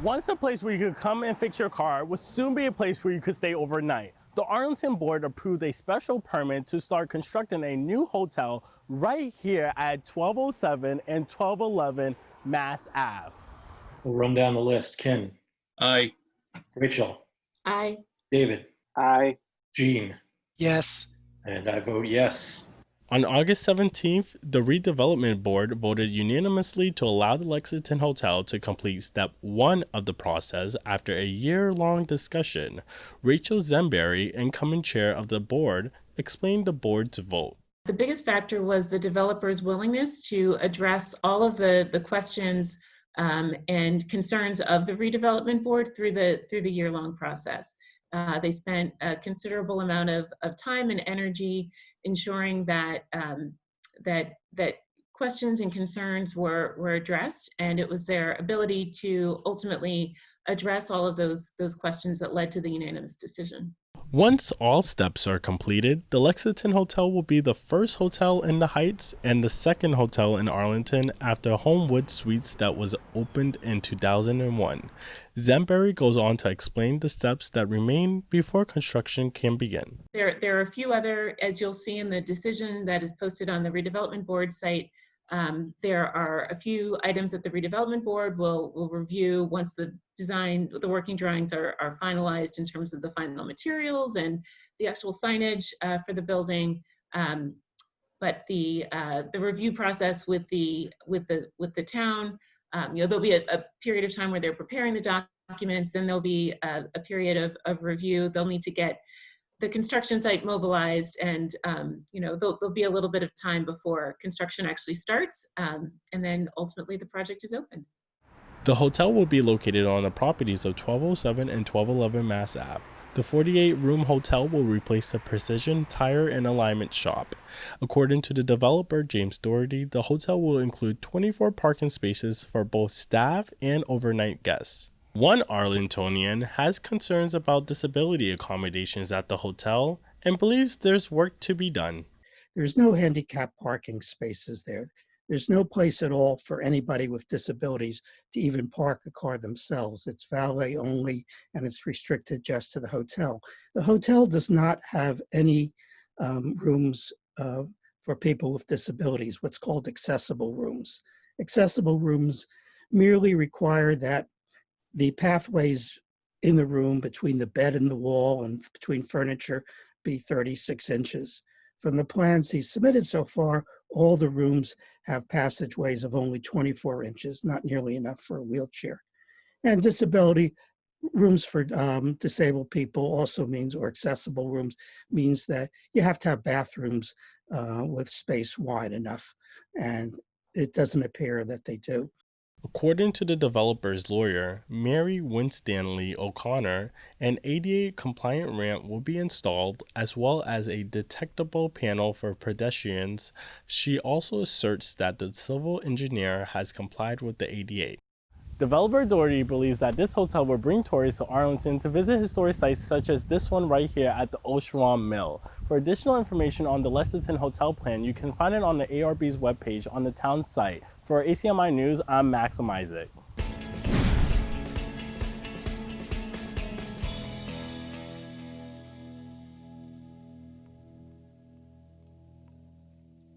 Once a place where you could come and fix your car would soon be a place where you could stay overnight. The Arlington board approved a special permit to start constructing a new hotel right here at 1207 and 1211 Mass Ave. We'll run down the list. Ken, Aye. Rachel, Aye. David, Aye. Jean, Yes. and I vote yes. On August 17th, the redevelopment board voted unanimously to allow the Lexington Hotel to complete step 1 of the process after a year-long discussion. Rachel Zemberry, incoming chair of the board, explained the board's vote. The biggest factor was the developer's willingness to address all of the questions and concerns of the redevelopment board through the year-long process. They spent a considerable amount of time and energy ensuring that that questions and concerns were addressed, and it was their ability to ultimately address all of those questions that led to the unanimous decision. Once all steps are completed, the Lexington Hotel will be the first hotel in the Heights and the second hotel in Arlington after Homewood Suites that was opened in 2001. Zemberry goes on to explain the steps that remain before construction can begin. There are a few other, as you'll see in the decision that is posted on the redevelopment board site, there are a few items that the redevelopment board will review once the working drawings are finalized in terms of the final materials and the actual signage for the building. But the review process with the town, there'll be a period of time where they're preparing the documents. Then there'll be a period of review. They'll need to get the construction site mobilized, and there'll be a little bit of time before construction actually starts, and then ultimately the project is opened. The hotel will be located on the properties of 1207 and 1211 Mass Ave. The 48-room hotel will replace the Precision Tire and Alignment Shop. According to the developer, James Doherty, the hotel will include 24 parking spaces for both staff and overnight guests. One Arlingtonian has concerns about disability accommodations at the hotel and believes there's work to be done. There's no handicap parking spaces there. There's no place at all for anybody with disabilities to even park a car themselves. It's valet only, and it's restricted just to the hotel. The hotel does not have any rooms for people with disabilities, what's called accessible rooms. Accessible rooms merely require that the pathways in the room between the bed and the wall and between furniture be 36 inches. From the plans he's submitted so far, all the rooms have passageways of only 24 inches, not nearly enough for a wheelchair. And disability rooms for disabled people also means, or accessible rooms, means that you have to have bathrooms with space wide enough. And it doesn't appear that they do. According to the developer's lawyer, Mary Winstanley O'Connor, an ADA-compliant ramp will be installed, as well as a detectable panel for pedestrians. She also asserts that the civil engineer has complied with the ADA. Developer Doherty believes that this hotel will bring tourists to Arlington to visit historic sites such as this one right here at the Oshram Mill. For additional information on the Lexington Hotel plan, you can find it on the ARB's webpage on the town site. For ACMi News, I'm Maxime Isaac.